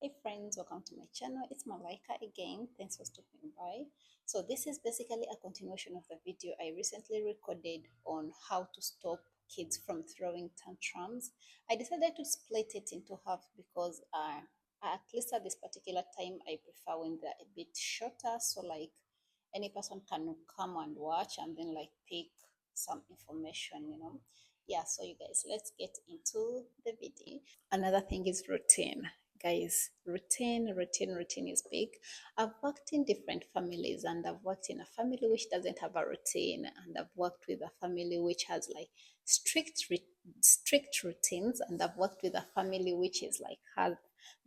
Hey friends, welcome to my channel. It's Malaika again. Thanks for stopping by. So this is basically a continuation of the video I recently recorded on how to stop kids from throwing tantrums. I decided to split it into half because at least at this particular time I prefer when they're a bit shorter, so like any person can come and watch and then like pick some information. Yeah, so you guys, let's get into the video. Another thing is routine. Guys, routine is big. I've worked in different families, and I've worked in a family which doesn't have a routine, and I've worked with a family which has like strict routines, and I've worked with a family which is like has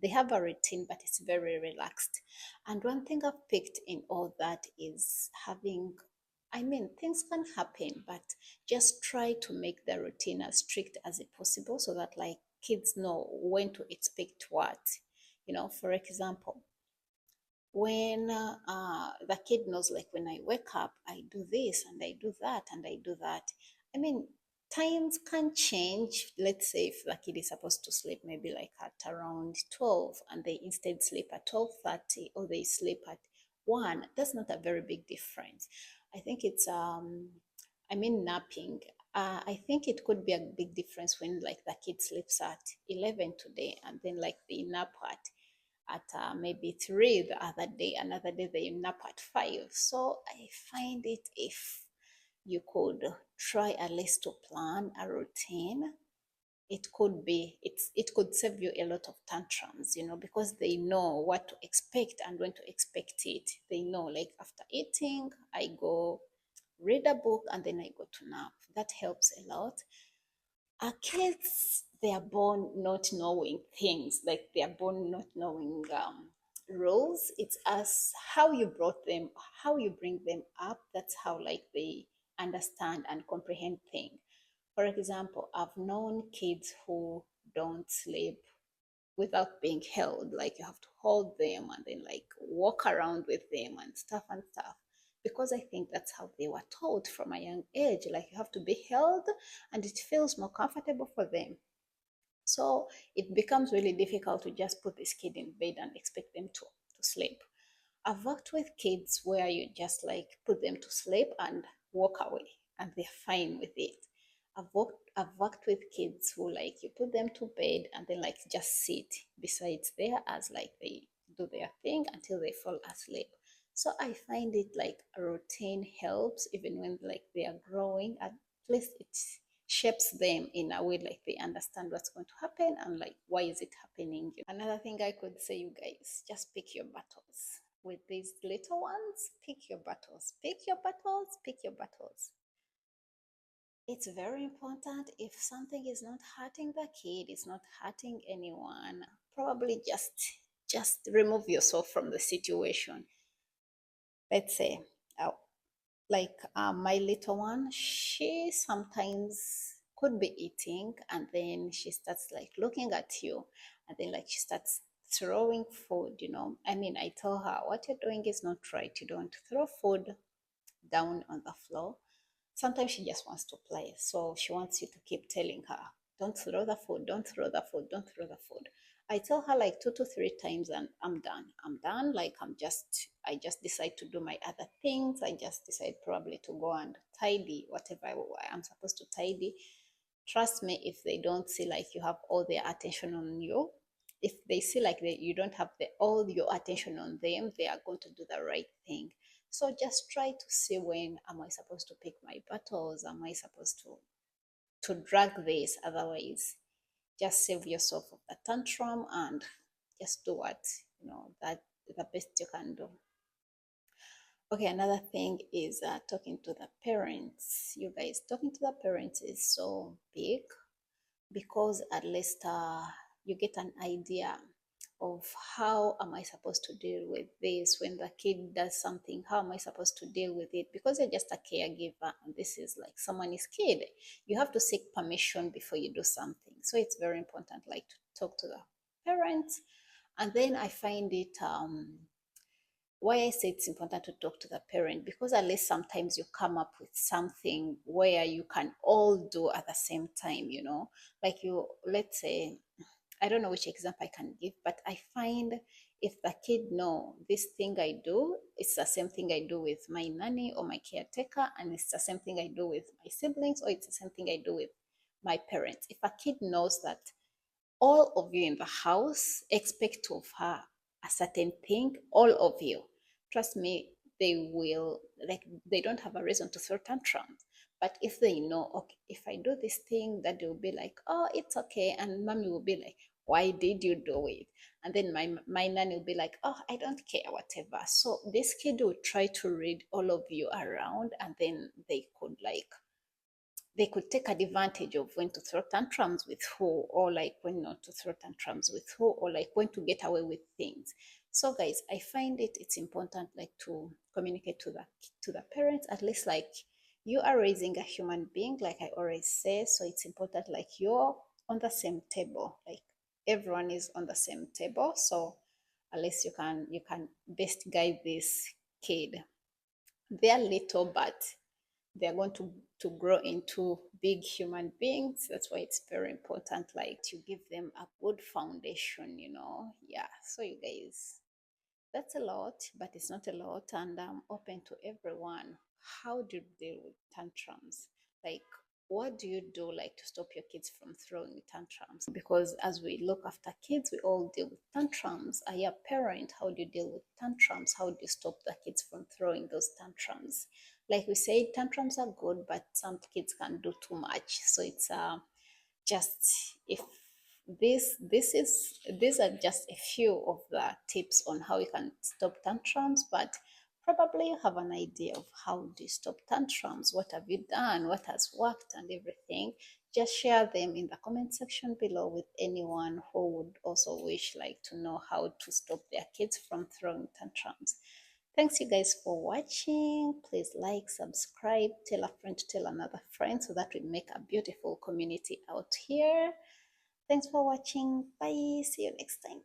they have a routine but it's very relaxed. And one thing I've picked in all that is having, I mean, things can happen, but just try to make the routine as strict as it possible so that like kids know when to expect what. For example, when the kid knows, like, when I wake up, I do this and I do that and I do that. I mean, times can change. Let's say if the kid is supposed to sleep maybe like at around 12 and they instead sleep at 12:30, or they sleep at 1, that's not a very big difference. I think it's napping. I think it could be a big difference when like the kid sleeps at 11 today and then like they nap at maybe 3 the other day, another day they nap at 5. So I find it, if you could try at least to plan a routine, it could save you a lot of tantrums, because they know what to expect and when to expect it. They know, like, after eating I go read a book and then I go to nap. That helps a lot. Our kids, they are born not knowing things, like they are born not knowing rules. It's as how you brought them, how you bring them up. That's how like they understand and comprehend things. For example, I've known kids who don't sleep without being held. Like, you have to hold them and then like walk around with them and stuff, because I think that's how they were taught from a young age. Like, you have to be held and it feels more comfortable for them. So it becomes really difficult to just put this kid in bed and expect them to sleep. I've worked with kids where you just like put them to sleep and walk away and they're fine with it. I've worked with kids who, like, you put them to bed and then like just sit besides there as like they do their thing until they fall asleep. So I find it like a routine helps even when like they are growing. At least it shapes them in a way like they understand what's going to happen and like why is it happening. Another thing I could say, you guys, just pick your battles with these little ones. Pick your battles, pick your battles, pick your battles. It's very important. If something is not hurting the kid, it's not hurting anyone, probably just remove yourself from the situation. Let's say, uh, like, my little one, she sometimes could be eating and then she starts like looking at you and then like she starts throwing food. I mean, I tell her what you're doing is not right. You don't throw food down on the floor. Sometimes she just wants to play, so she wants you to keep telling her, don't throw the food, don't throw the food, don't throw the food. I tell her like 2 to 3 times and I'm done. I'm done. Like, I just decide to do my other things. I just decide probably to go and tidy whatever I'm supposed to tidy. Trust me, if they don't see like you have all their attention on you, if they see like you don't have all your attention on them, they are going to do the right thing. So just try to see, when am I supposed to pick my battles? Am I supposed to drag this? Otherwise, just save yourself of the tantrum and just do what that the best you can do. Okay, another thing is talking to the parents. You guys, talking to the parents is so big, because at least you get an idea of how am I supposed to deal with this when the kid does something. How am I supposed to deal with it? Because you're just a caregiver and this is like someone's kid. You have to seek permission before you do something. So it's very important, like, to talk to the parents. And then I find it why I say it's important to talk to the parent, because at least sometimes you come up with something where you can all do at the same time. Like, let's say, I don't know which example I can give, but I find if the kid know this thing I do, it's the same thing I do with my nanny or my caretaker, and it's the same thing I do with my siblings, or it's the same thing I do with my parents. If a kid knows that all of you in the house expect of her a certain thing, all of you, trust me, they will, like, they don't have a reason to throw tantrums. But if they know, okay, if I do this thing, that they will be like, oh, it's okay, and mommy will be like, why did you do it? And then my nanny will be like, oh, I don't care, whatever. So this kid will try to read all of you around, and then they could take advantage of when to throw tantrums with who, or like when not to throw tantrums with who, or like when to get away with things. So guys, I find it's important, like, to communicate to the parents, at least, like, you are raising a human being, like I always say. So it's important, like, you're on the same table, like everyone is on the same table. So at least you can best guide this kid. They're little, but they're going to grow into big human beings. That's why it's very important, like, to give them a good foundation. Yeah, so you guys, that's a lot, but it's not a lot, and I'm open to everyone. How do you deal with tantrums? Like, what do you do, like, to stop your kids from throwing tantrums? Because as we look after kids, we all deal with tantrums. Are you a parent? How do you deal with tantrums? How do you stop the kids from throwing those tantrums? Like we said, tantrums are good, but some kids can do too much. So it's just, if these are just a few of the tips on how you can stop tantrums, but probably you have an idea of how do you stop tantrums, what have you done, what has worked, and everything. Just share them in the comment section below with anyone who would also wish, like, to know how to stop their kids from throwing tantrums. Thanks you guys for watching. Please like, subscribe, tell a friend to tell another friend, so that we make a beautiful community out here. Thanks for watching. Bye. See you next time.